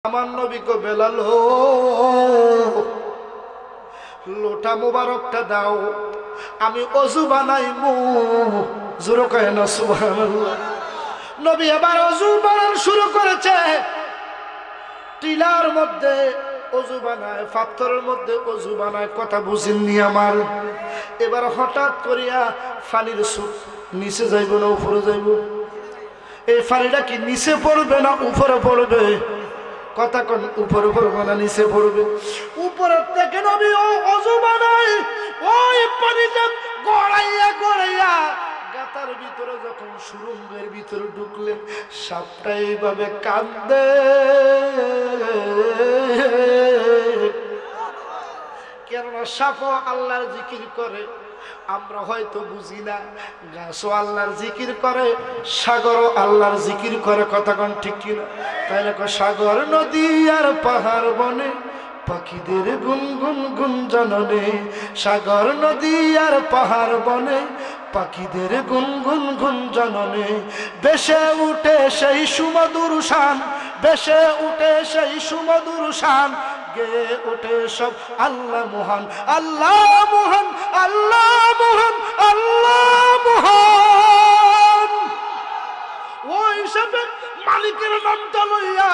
আমার নবীকে বেলাল লোটা মুবারকটা দাও, আমি অজু বানাইমু। জোরে কয় না সুবহানাল্লাহ। নবী এবার অজু বানানো শুরু করেছে। টিলার মধ্যে অজু বানায়, পাথরের মধ্যে অজু বানায়, কথা বুঝেননি আমার। এবার হঠাৎ করিয়া পানির সুর নিচে যাইব না উপরে যাইব? এই পানিটা কি নিচে পড়বে না উপরে পড়বে? কথা কোন উপরে পড়বে না নিচে পড়বে? উপরের থেকে নবী অজু বানায়, ওই পানিটা গড়াইয়া গড়াইয়া গাতার ভিতরে যখন সুরঙ্গের ভিতরে ঢুকলেন, সাপটা এইভাবে কাঁদে। কেননা সাপও আল্লাহর জিকির করে, আমরা হয়তো বুঝি না। গাছও আল্লাহর জিকির করে, সাগরও আল্লাহর জিকির করে, কথা কোন ঠিক কিনা? তাইলে সাগর নদী আর পাহাড় বনে পাখিদের গুনগুন গুঞ্জননে, সাগর নদী আর পাহাড় বনে পাখিদের গুনগুন গুঞ্জননে, বেশে উঠে সেই সুমধুর শান, বেশে উঠে সেই সুমধুর শান, গেয়ে উঠে সব আল্লাহ মহান, আল্লাহ মহান, আল্লাহ মহান, আল্লাহ মহান। ওই সাপের মালিকের নামটা লইয়া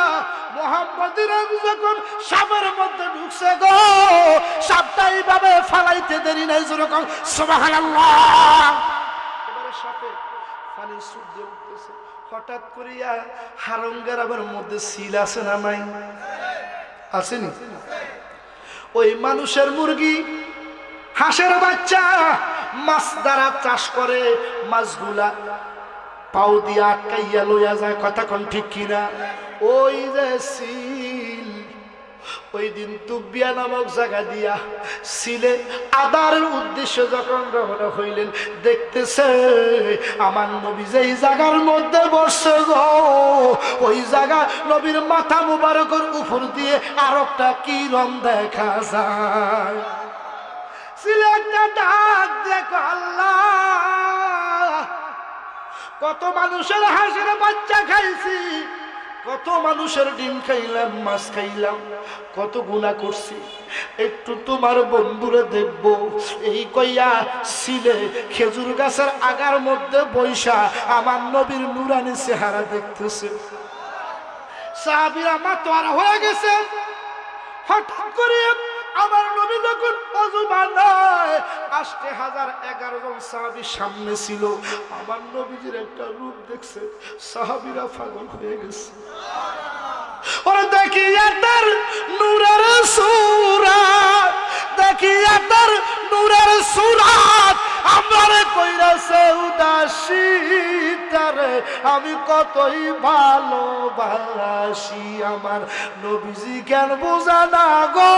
মুহাম্মদের যখন সাপের মধ্যে ঢুকছে গো, সাপটা এইভাবে ফালাইতে দেরি নাই, যেরকম সুবহানাল্লাহ। এবারে সাপে পানি সুদ দিয়ে উঠতেছে। হঠাৎ করিয়া হারঙ্গের আবার মধ্যে সিল আছে না নাই? আসেনি? ওই মানুষের মুরগি, হাঁসের বাচ্চা মাছ দ্বারা চাষ করে, মাছগুলা পাও দিয়া আটকাইয়া লইয়া যায়, কথা কোন ঠিক কিনা? ওই যে সিল, ওই দিন তুবিয়া নামক জায়গা দিয়া সিলে আদারের উদ্দেশ্যে যখন রওনা হইলেন, দেখতেছে আমার নবী যেই জায়গার মধ্যে বসছে গো, ওই জায়গা নবীর মাথা মুবারকের উপর দিয়ে আর একটা কিরণ দেখা যায়। সিলে একটা ডাক দেখো, আল্লাহ কত মানুষের হাঁসের বাচ্চা খাইছি, কত মানুষের ডিম খাইলাম, মাছ খাইলাম, কত গুনাহ করছি, একটু তোমার বন্ধুরে দেখব। এই কইয়া সিলে খেজুর গাছের আগার মধ্যে বৈশা আমার নবীর নুরানি চেহারা দেখতেছে। সাহাবীরা মাতোয়ারা হয়ে গেছে। হঠাৎ করে আমার নবী যখন ওযু বানায়, ৮০১১ জন সাহাবী সামনে ছিল, আমার নবীজির একটা রূপ দেখছে, সাহাবীরা পাগল হয়ে গেছে। ওরে দেখিয়া তার নূরের সূরাত, দেখিয়া তার নূরের সূরাত আমারে কইরাছে উদাসী, তারে আমি কতই ভালোবাসি। আমার নবীজি জ্ঞান বুঝা না গো,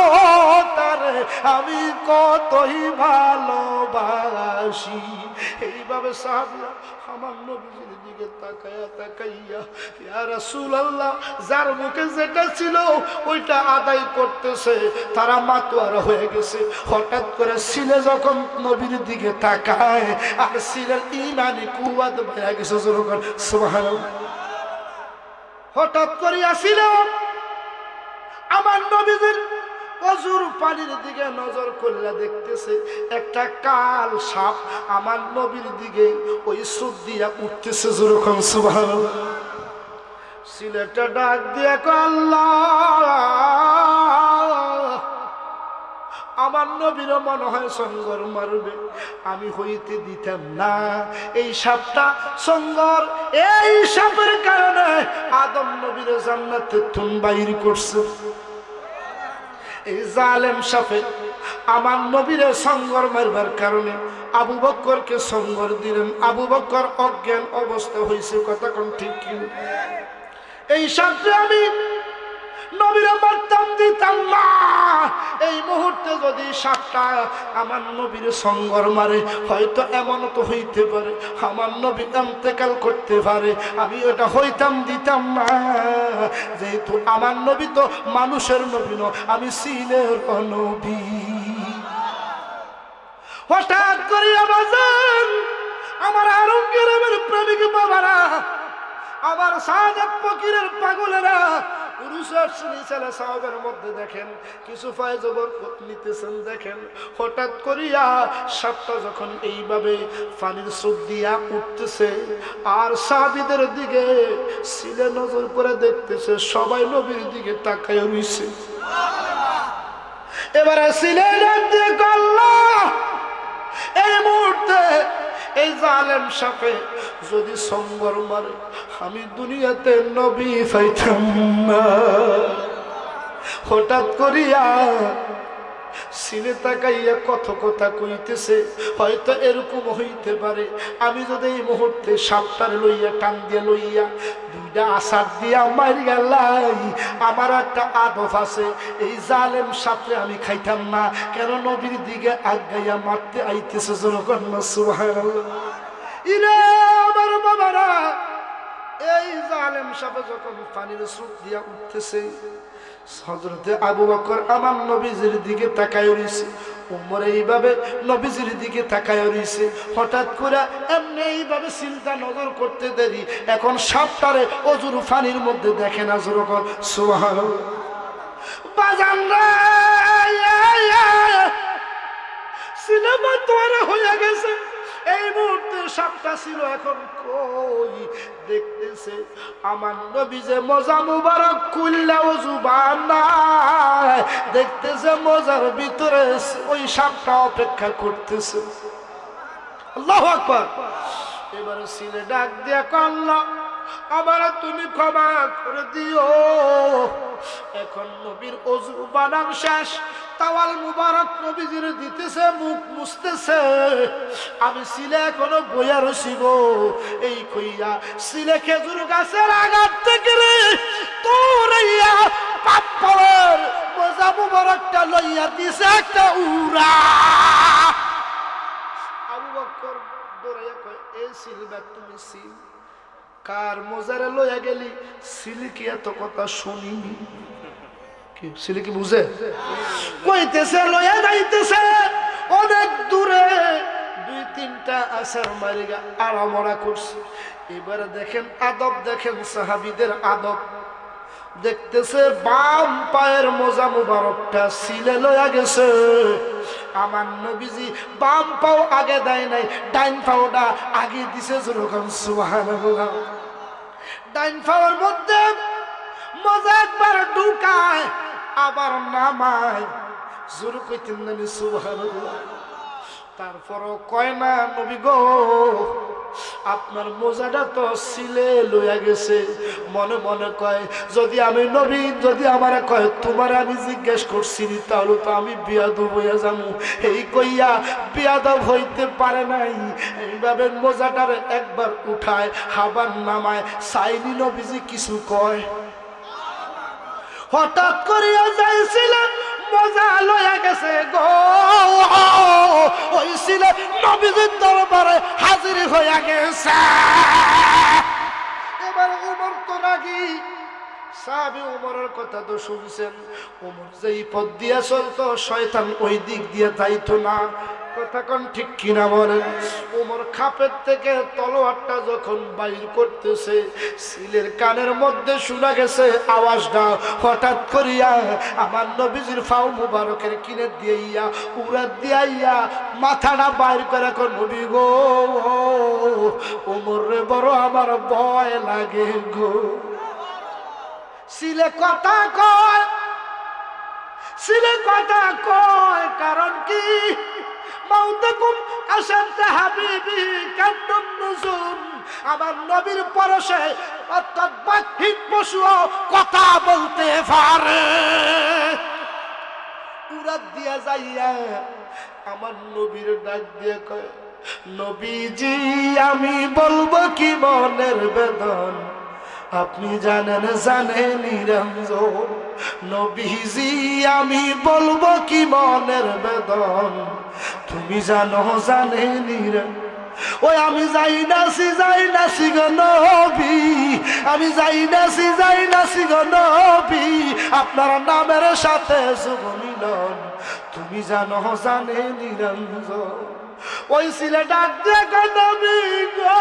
তারে আমি কতই ভালোবাসি। এইভাবে সাহাবীরা আমার নবীজির দিকে তাকায়া তাকাইয়া, ইয়া রাসূলুল্লাহ, যার মুখে যেটা ছিল ওইটা আদায় করতেছে, তারা মাতোয়ারা হয়ে গেছে। হঠাৎ করে সিলে যখন নবীর দিকে তাকায়, আর সিলের ঈমানি কুওয়াত বেড়ে গেছে, যখন সুবহানাল্লাহ। হঠাৎ করে ছিল আমার নবীজির অজুর পানির দিকে নজর করলে দেখতেছে একটা কাল সাপ আমার নবীর দিকে ওই সুদ দিয়া উঠতেছে, যেরকম সুবহানাল্লাহ। সিলেটা ডাক দিয়া কয়, আল্লাহ আমার নবীর মনে হয় সঙ্গর মারবে, আমি হইতে দিতাম না। এই সাপটা সঙ্গর, এই সাপের কারণে আদম নবীর জান্নাতে তুন বাইর করছে। এই জালেম সাপে আমার নবীর সঙ্গর মারবার কারণে আবু বকরকে সঙ্গর দিলেন, আবু বকর অজ্ঞান অবস্থা হয়েছে, কথা কোন ঠিক কি? এই সাপে আমি নবীরে মারতাম দিতাম না। এই মুহূর্তে যদি সাপটা আমার নবীর সঙ্গর মারে, হয়তো এমন তো হইতে পারে আমার নবী ইন্তেকাল করতে পারে, আমি ওটা হইতাম দিতাম না। যেহেতু আমার নবী তো মানুষের নবী নয়, আমি সিলের নবী। হঠাৎ করে আমার আরঙ্গের প্রেমিক বাবারা, আমার সাদেক ফকিরের পাগলেরা সাহাবের মধ্যে দেখেন কিছু ফয়জবর নিতেছেন, দেখেন হঠাৎ করিয়া সাপটা যখন এইভাবে পানির স্রোত দিয়া উঠতেছে আর সাহাবীদের দিকে সিলে নজর করে দেখতেছে, সবাই নবীর দিকে তাকায় রইছে। এবারে সিলে ডাক আল্লাহ, এই মুহূর্তে এই জালেম সাপে যদি সংবর মারে আমি দুনিয়াতে নবী পাইতাম না। হঠাৎ করিয়া সিনে তাকাইয়া কত কথা কইতেছে, হয়তো এরকম হইতে পারে আমি যদি এই মুহূর্তে সাপটার লইয়া টান দিয়ে লইয়া দুইটা আসার দিয়া মারি গেলাই, আমার একটা আদব আছে, এই জালেম সাপে আমি খাইতাম না, কেন নবীর দিকে আগাইয়া মারতে আইতেছে। জনকন্যা সুবহানাল্লাহ। ইরে আমার বাবারা, এই জালেম সাপে যখন পানির স্রোত দিয়া উঠতেছে হযরতে আবু বকর আমার নবীজির দিকে তাকায় রইছে, ওমর এইভাবে নবীজির দিকে তাকায় রইছে। হঠাৎ করে এমনি এইভাবে চিন্তা নজর করতে দেরি, এখন সাপটারে অজুর পানির মধ্যে দেখে না। যখন সুবহানাল্লাহ বাজান রে সিনেমা তোরা হয়ে গেছে, এই মুহূর্তে সাপটা ছিল এখন কই দেখতেছে আমার নবী যে মোজা মুবারক খুললে ওযু বানায়, দেখতেছে মোজার ভিতরে ওই সাপটা অপেক্ষা করতেছে। আল্লাহু আকবার। এবারে সিলে ডাক দিয়া কান্না, আমার তুমি ক্ষমা করে দিও, এখন নবীর ওযু বানান শেষ, তাওয়াল মুবারক নবীজির দিতেছে, মুখ মুছতেছে, আমি সিলে এখনো বইয়া রসিব। এই কইয়া সিলে খেজুর গাছের আগার থেকে তোরাইয়া পাপ্পলের মোজা মুবারকটা লইয়া দিছে একটা উড়া। আবু বকর দৌড়াইয়া কয়, এই সিলবা তুমি সিল কার মোজারে লইয়া গেলি? সিলি কি এত কথা শুনিনি? সিলি কি বুঝে? কইতেছে লইয়া যাইতেছে অনেক দূরে, দুই তিনটা আসার মারিগা আড়ামরা করছে। এবারে দেখেন আদব, দেখেন সাহাবীদের আদব, দেখতেছে বাম পায়ের মোজা মুবারকটা সিলে লইয়া গেছে। আমার নবীজি বাম পাও আগে দেয় নাই, ডাইন পাওটা আগে দিছে। যেরকম সুবহানাল্লাহ। ডাইন পাওয়ার মধ্যে মোজা একবার ঢুকায় আবার নামায়, জোর কইতেন না সুবহানাল্লাহ। তারপরও কয় না নবী গো আপনার মোজাটা তো সিলে লইয়া গেছে। মনে মনে কয় যদি আমি নবী, যদি আমার কয় তোমার আমি জিজ্ঞেস করছি তাহলে তো আমি বিয়াদব হইয়া যাবো। এই কইয়া বিয়াদব হইতে পারে নাই, এইভাবে মোজাটার একবার উঠায় আবার নামায়, সাইনি নবীজি কিছু কয়। হঠাৎ করিয়া যাইছিলেন মজা লইয়া গেছে গো, ওই ছিল নবীজির দরবারে হাজির হইয়া গেছে। এবার ওমর তো রাগী, সাহাবী ওমরের কথা তো শুনছেন। ওমর যেই পথ দিয়া চলতো শয়তান ওই দিক দিয়ে যাইতো না, কথা কোন ঠিক কিনা বলেন? ওমর খাপের থেকে তলোয়ারটা যখন বাইর করতেছে, সিলের কানের মধ্যে শোনা গেছে আওয়াজটা। হঠাৎ করিয়া আমার নবীজির ফাও মুবারকের কিনে দিয়াইয়া উড়া দিয়াইয়া মাথাটা বাইর করে কোন নবী গো, ওমর রে বড় আমার ভয় লাগে গো। সিলে কথা কয়, সিলে কথা কয়, কারণ কি মাউতাকুম আশান্তা হাবিবি কান্তুম নুজুম। আমার নবীর পরশে অর্থাৎ বাহ্যিক পশুও কথা বলতে পারে। উড়াত দিয়া যাইয়া আমার নবীর ডাক দিয়ে কয়, নবীজি আমি বলবো কি মনের বেদন, আপনি জানেন জানেন নিরঞ্জন। নবীজি আমি বলবো কি মনের বেদন, তুমি জানো জানে নিরঞ্জন। ওই আমি যাই নাসি গো নবী, আমি যাই নাসি গো নবী, আপনার নামের সাথে শুভ মিলন, তুমি জানো জানে নিরঞ্জন। ওই ছিলে ডাক দিয়ে নবী গো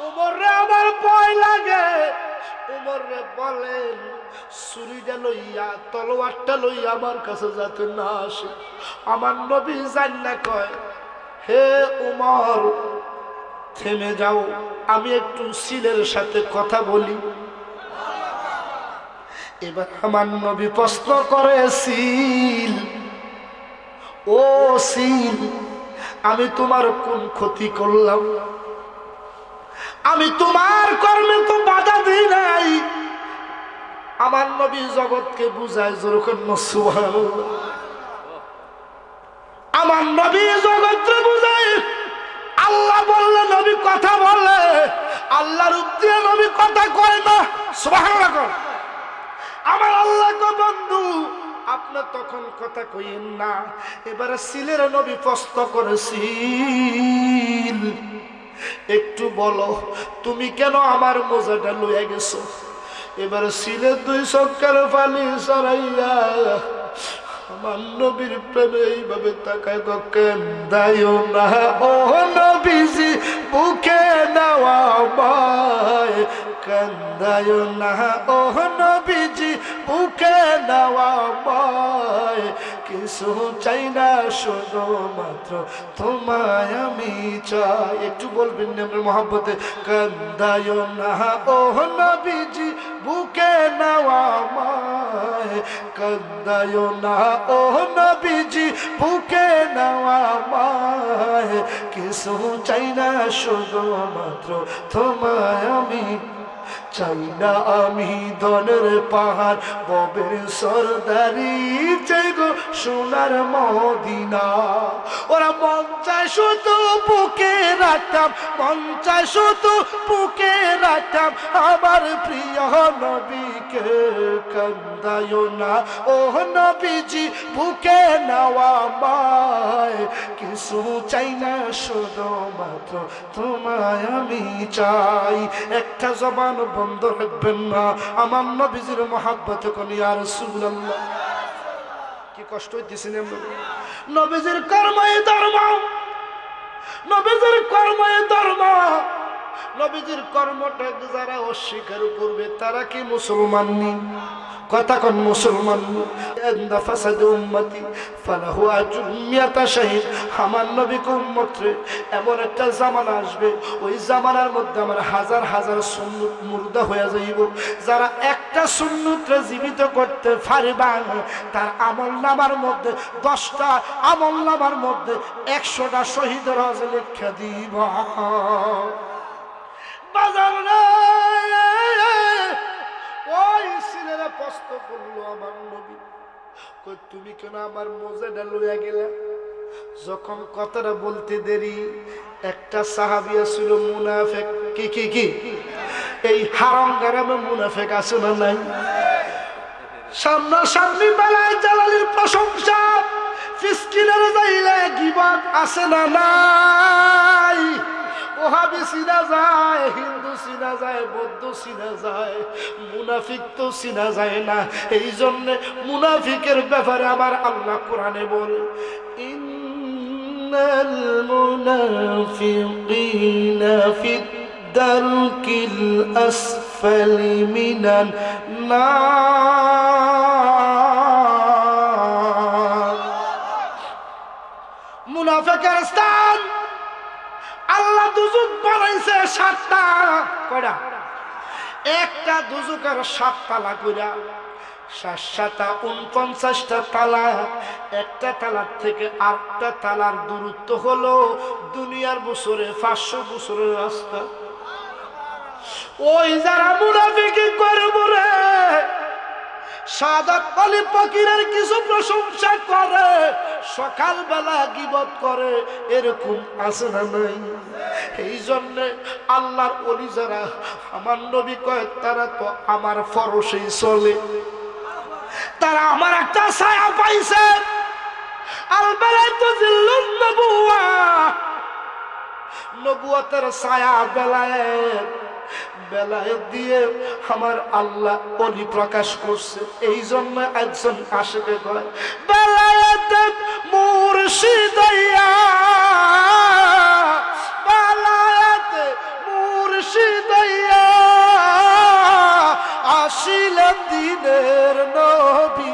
উমরে আমার ভয় লাগে। উমরে বলেন ছুরিটা লইয়া তলোয়ারটা লইয়া আমার কাছে যাতে না আসে। আমার নবী জান্না কয়, হে উমর থেমে যাও, আমি একটু সিলের সাথে কথা বলি। এবার আমার নবী প্রশ্ন করে, সিল, ও সিল, আমি তোমার কোন ক্ষতি করলাম? আমি তোমার কর্মে তো বাধা দিই নাই। আমার নবী জগৎকে বুঝায় যেরকম সুবহানাল্লাহ। আমার নবী জগৎকে বুঝায়। আল্লাহ বললে নবী কথা বলে, আল্লাহর উদ্দেশ্যে নবী কথা কয় না। সুবহানাল্লাহ। আমার আল্লাহ গো বন্ধু, আপনি তখন কথা কইেন না। এবারে সিলের নবী প্রশ্ন করেছিল, একটু বলো তুমি কেন আমার মোজাটা লইয়া গেছো? এবারে সিলের দুই চোখের পানি সরাইয়া আমার নবীর প্রেমে এইভাবে তাকায়, কান্দায়ো না ও নবীজি বুকে নেওয়া আমায়, কান্দায়ো না ও নবীজি বুকে নেওয়া আমায়, কিছু চাই না শুধুমাত্র তোমায় আমি চাই। একটু বলবেন না আপনার মহব্বতে, কান্দায়ো না ও নবীজি বুকে নেওয়া আমায়, কান্দায়ো না ও নবীজি বুকে নেওয়া আমায়, কিছু চাই না শুধুমাত্র তোমায় আমি চাই না। আমি ধনের পাহাড় ববের সরদারি চাই গো সোনার মদিনা। ওরা মন চায় শুধু বুকে রাখতাম, মন চায় শুধু বুকে রাখতাম আমার প্রিয় নবীকে, কান্দায়ো না ও নবীজি বুকে নেওয়া আমায়, কিছু চাই না শুধুমাত্র তোমায় আমি চাই। একটা জবান বন্ধ রাখবেন না আমার নবীজির মহব্বত কোনি। ইয়া রাসূলুল্লাহ, কি কষ্ট হইতেছে নবীজির কর্মই ধর্ম, নবীজির কর্মই ধর্ম। নবীজির কর্মটা যারা অস্বীকার করবে তারা কি মুসলমান নেই? কথা কোন মুসলমান? আমার নবীকে উম্মত রে, এমন একটা জামানা আসবে, ওই জামানার মধ্যে আমার হাজার হাজার সুন্নত মুর্দা হয়ে যাইব। যারা একটা সুন্নতরে জীবিত করতে পারবা, তার আমল নামার মধ্যে 10টা আমল নামার মধ্যে 100টা শহীদের হজ লেখা দিব। বাজার ওই ছেলেরা প্রশ্ন করলো আমার নবী, তুমি কেন আমার মোজাটা লইয়া গেলা? যখন কথাটা বলতে দেরি, একটা সাহাবিয়া ছিল মুনাফেক। কি কি কি এই হারাম গারামে মুনাফেক আছে না নাই? সামনাসামনি বেলায় জালালির প্রশংসা, ফিসকিনের যাইলে গিবত আছে না নাই? ওহাবি চিনা যায়, হিন্দু চিনা যায়, বৌদ্ধ চিনা যায়, মুনাফিক তো চিনা যায় না। এই জন্য মুনাফিকের ব্যাপারে আমার আল্লাহ কোরআনে বলে, ইন্নাল মুনাফিকিনা ফিদ দারকিল আসফালি মিনান নার। মুনাফিকের স্থান আল্লাহ দুজক বানাইছে 7টা। কয়টা? একটা দুজকের 7 তালা কইরা, 7টা 49টা তালা। একটা তালার থেকে আরেকটা তালার দূরত্ব হলো দুনিয়ার বছরে 500 বছরের রাস্তা। ওই যারা মুনাফিকি করবে রে, সাদাত আলী ফকিরের কিছু প্রশংসা করে, সকালবেলা গীবত করে, এরকম আছে না নাই? এই জন্য আল্লাহর ওলি যারা, আমার নবী কয় তারা তো আমার ফরসেই চলে, তারা আমার একটা ছায়া পাইছে। আল বালাতু জিল্লুন নবুওয়া, নবুয়তের ছায়া বেলায়েত, বেলায়েত দিয়ে আমার আল্লাহ ওলি প্রকাশ করছে। এই জন্য একজন আশিকে কয় বেলায়েত মুর্শিদাইয়া, বেলায়েত দিনের নবী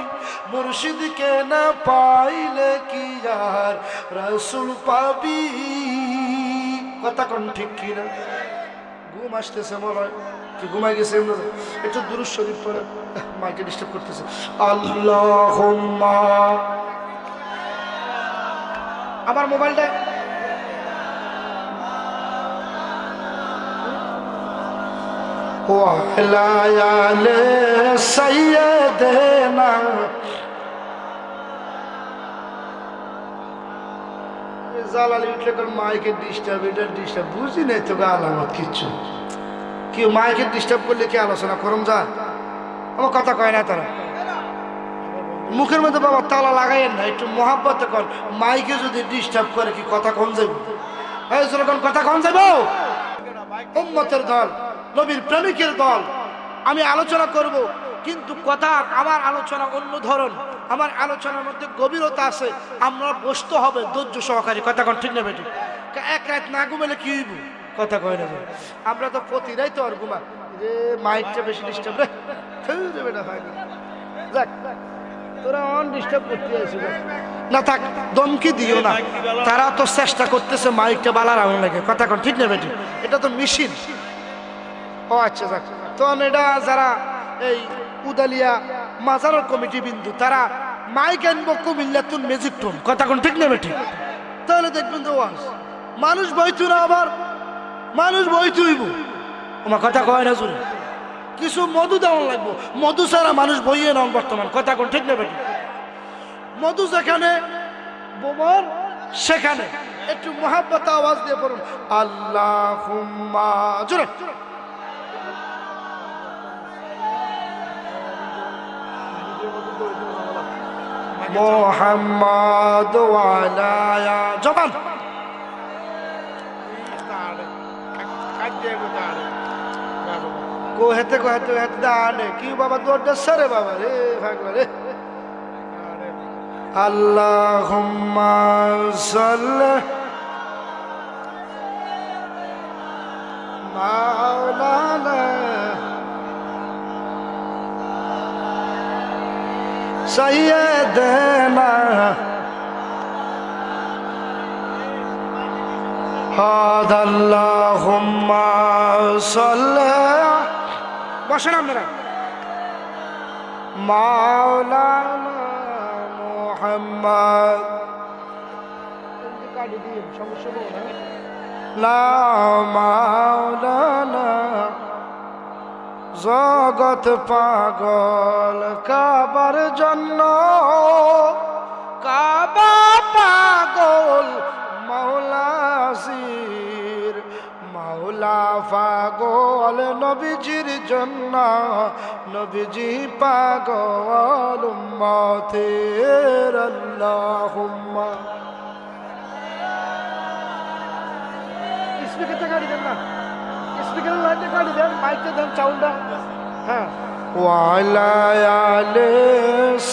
মুর্শিদকে না পাইলে কি আর রাসূল পাবি। কথা কোন ঠিক কিনা? ঘুম আসতেছে মনে হয়, কি ঘুমাই গেছে? একটু দুরূদ শরীফ পড়ে, মাইকে ডিস্টার্ব করতেছে। আল্লাহুম্মা, আমার মোবাইলটা ওয়ালা আলে সাইয়্যিদিনা, জালালি উঠলে কোন মাইকে ডিস্টার্ব, এটা ডিস্টার্ব বুঝি নাই তো আলামত কিচ্ছু। কি মাইকে ডিস্টার্ব করলে কি আলোচনা করম যা? আমার কথা কয় না তারা। মুখের মধ্যে বাবা তালা লাগাইয়েন না, একটু মহাব্বতে কর। মাইকে যদি ডিস্টার্ব করে কি কথা কম যাইব? এই যেরকম কথা কম যাইব। উম্মতের দল, নবীর প্রেমিকের দল, আমি আলোচনা করব, কিন্তু কথা আমার আলোচনা অন্য ধরন, আমার আলোচনার মধ্যে গভীরতা আছে। আমরা বসতে হবে ধৈর্য সহকারে। কথা কোন ঠিক না বেটি? এক রাত না ঘুমালে কি হইব? কথা কয় না। আমরা তো প্রতি রাত তো আর ঘুমা রে, মাইকটা বেশি ডিস্টার্ব রে, বেটা হয় না। যাক, তোরা অন ডিস্টার্ব করতে আসিস না, থাক, দমকি দিও না। তারা তো চেষ্টা করতেছে মাইকটা বালার আগুন লাগে। কথা কোন ঠিক না বেটি? এটা তো মেশিন। ও আচ্ছা, যাক। তখন এটা যারা এই উদালিয়া মাজারের কমিটি বিন্দু, তারা মাইক আনবো কুমিল্লাতুন ম্যাজিক টোন। কথা কোন ঠিক না বেটি? তাহলে দেখবেন তো ওয়াজ মানুষ বইতু না, আবার মানুষ বইতু হইব। আমার কথা কয় না শুনে, কিছু মধু দেওয়া লাগবো। মধু ছাড়া মানুষ বইয়ে নন বর্তমান। কথা কোন ঠিক না বেটি? মধু যেখানে বোমর সেখানে। একটু মহাব্বত আওয়াজ দিয়ে পড়ুন, আল্লাহুম্মা জোরে। মুহাম্মাদ ওয়ালা ইয়া জবান কোহেতে কোহেতে দানে কি বাবা দৌড়টা সরে বাবা রে ভাগলা রে। আল্লাহুম্মা সাল্লি মাওলানা সাইয়্যিদিনা আল্লাহুম্মা সাল্লি, বসেন আপনারা, মাওলানা মুহাম্মদ, সমস্যা না, মাওলানা জগৎ পাগল কাবার জন্য, কাবা পাগল মাওলাজির, মাওলা পাগল নবীজির জন্য, নবীজি পাগল উম্মতের। আল্লাহুম্মা, স্পিকারটা কাটি দেন না, স্পিকারের লাইনটা কাটি দেন, মাইকটা দেন, সাউন্ডটা। হ্যাঁ, ওয়ালা আলে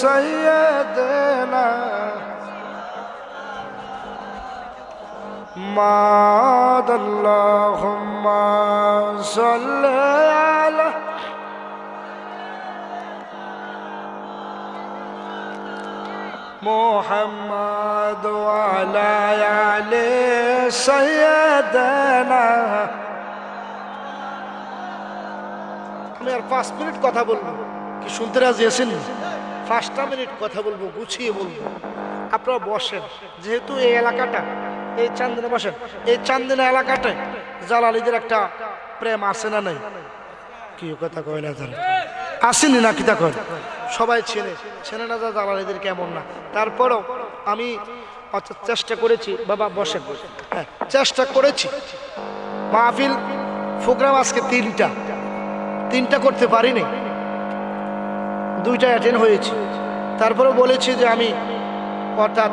সাইয়্যিদিনা মাদ, আল্লাহুম্মা সাল্লি আলা মুহাম্মাদ ওয়ালা আলে সাইয়্যিদিনা। আমি আর 5 মিনিট কথা বলবো, কি শুনতে রাজি আছেন? 5টা মিনিট কথা বলবো, গুছিয়ে বলবো। আপনারা বসেন, যেহেতু এই এলাকাটা, এই চান্দিনা, বসেন। এই চান্দিনা এলাকাটায় জালালিদের একটা প্রেম আছে না নাই? কি কথা কয় না তারা? আসেনি না? কিতা কয়? সবাই চেনে না জালালিদের কেমন না। তারপরও আমি চেষ্টা করেছি, বাবা বসেন, হ্যাঁ চেষ্টা করেছি। মাহফিল প্রোগ্রাম আজকে তিনটা করতে পারিনি, 2টা অ্যাটেন্ড হয়েছি। তারপরে বলেছি যে আমি অর্থাৎ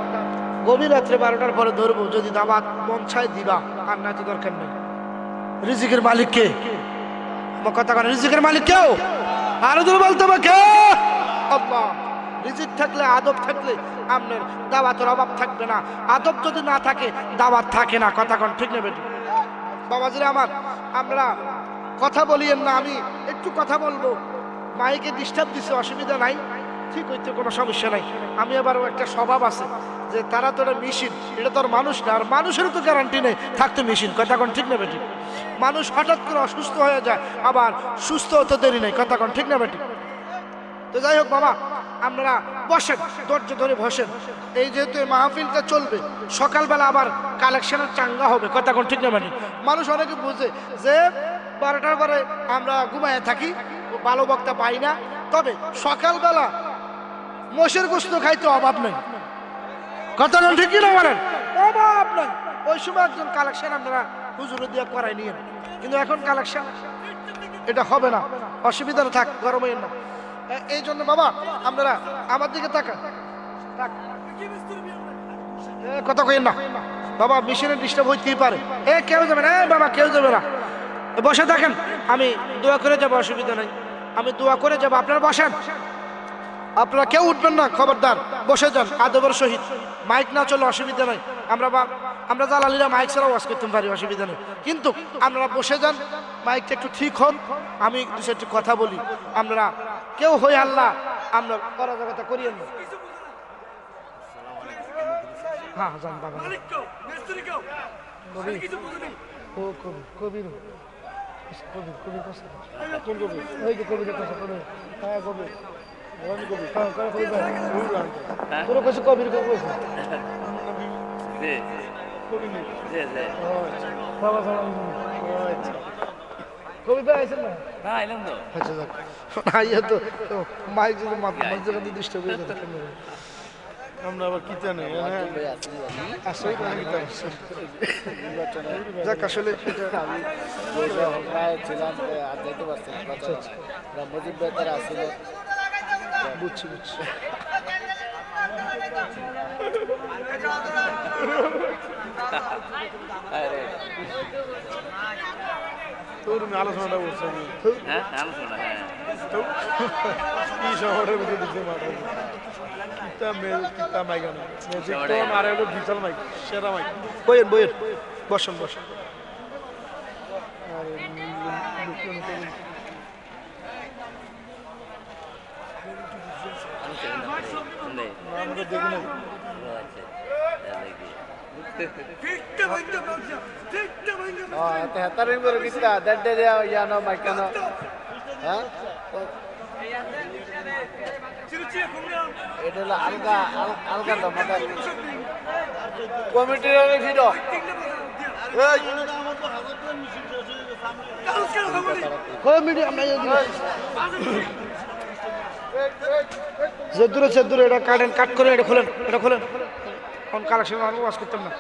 গভীর রাত্রে 12টার পরে ধরবো, যদি দাওয়াত মন চায় দিবা, আর না তো দরকার নেই। রিজিকের মালিক কে? আমার কথা কেন? রিজিকের মালিক কেউ? আরো দূর বলতে হবে কে? আল্লাহ। রিজিক থাকলে, আদব থাকলে আপনার দাওয়াতের অভাব থাকবে না। আদব যদি না থাকে, দাওয়াত থাকে না। কথা কোন ঠিক নেবে? বাবাজিরা আমার, আমরা কথা বলিয়েন না, আমি একটু কথা বলবো। মাইকে ডিস্টার্ব দিছে, অসুবিধা নাই, ঠিক হইতে কোনো সমস্যা নাই। আমি আবারও একটা স্বভাব আছে যে তারা তো মেশিন, এটা তো আর মানুষ না, আর মানুষেরও তো গ্যারান্টি নেই থাকতো মেশিন, কথা কোন ঠিক না বেটি? মানুষ হঠাৎ করে অসুস্থ হয়ে যায়, আবার সুস্থ হতে দেরি নেই, কথা কোন ঠিক না বেটি? তো যাই হোক বাবা, আপনারা বসেন, ধৈর্য ধরে বসেন। এই যেহেতু এই মাহফিলটা চলবে, সকালবেলা আবার কালেকশনের চাঙ্গা হবে, কথা কোন ঠিক না বেটি? মানুষ অনেকে বুঝে যে 12টার পরে আমরা ঘুমায় থাকি, ভালো বক্তা পাই না, তবে সকালবেলা মোষের গোস্ত খাইতে অভাব নেই, কথা কোন ঠিক না বলেন? অভাব নেই। ওই সময় একজন কালেকশন আপনারা হুজুরে দিয়ে করাই নিয়ে, কিন্তু এখন কালেকশন এটা হবে না, অসুবিধা থাক, গরম হইেন না। এই জন্য বাবা আপনারা আমার দিকে তাকান, কথা কইেন না বাবা, মেশিনের ডিস্টার্ব হইতেই পারে। কেউ যাবে না বাবা, কেউ যাবে না, বসে থাকেন, আমি দোয়া করে যাবো, অসুবিধা নাই, আমি দোয়া করে যাবো, আপনারা বসেন, আপনারা কেউ উঠবেন না, খবরদার বসে যান আদবের সহিত। মাইক না চলে অসুবিধা নাই, আমরা জালালিরা মাইক ছাড়াও ওয়াজ করতে পারি, অসুবিধা নেই, কিন্তু আপনারা বসে যান, মাইকটা একটু ঠিক হোক, আমি দু চারটি কথা বলি, আপনারা কেউ হই আল্লাহ আমরা অরাজকতা করিয়েন না। হ্যাঁ জান বাবা, কবির কবিতা আছেন না? মাইক যদি মাঝে ডিস্টার্ব হয়ে যেত, আমরা আবার কি জানি যাক, আসলে মুজিব ভাই তারা আসছিল, বুঝছি বুঝছি। আলোচনাটা বলছি কি শহরের মধ্যে দিচ্ছে মাঠে বিশাল মাইক, সেরা মাইক। বইয়ের বইয়ের বসেন বসেন। এটা হলো আলগা আলগা মাথা কমিটির ভিড় যে দূরে এটা কাটেন, কাট করে এটা খোলেন, এটা খোলেন, কালেকশন ওয়াজ করতাম না।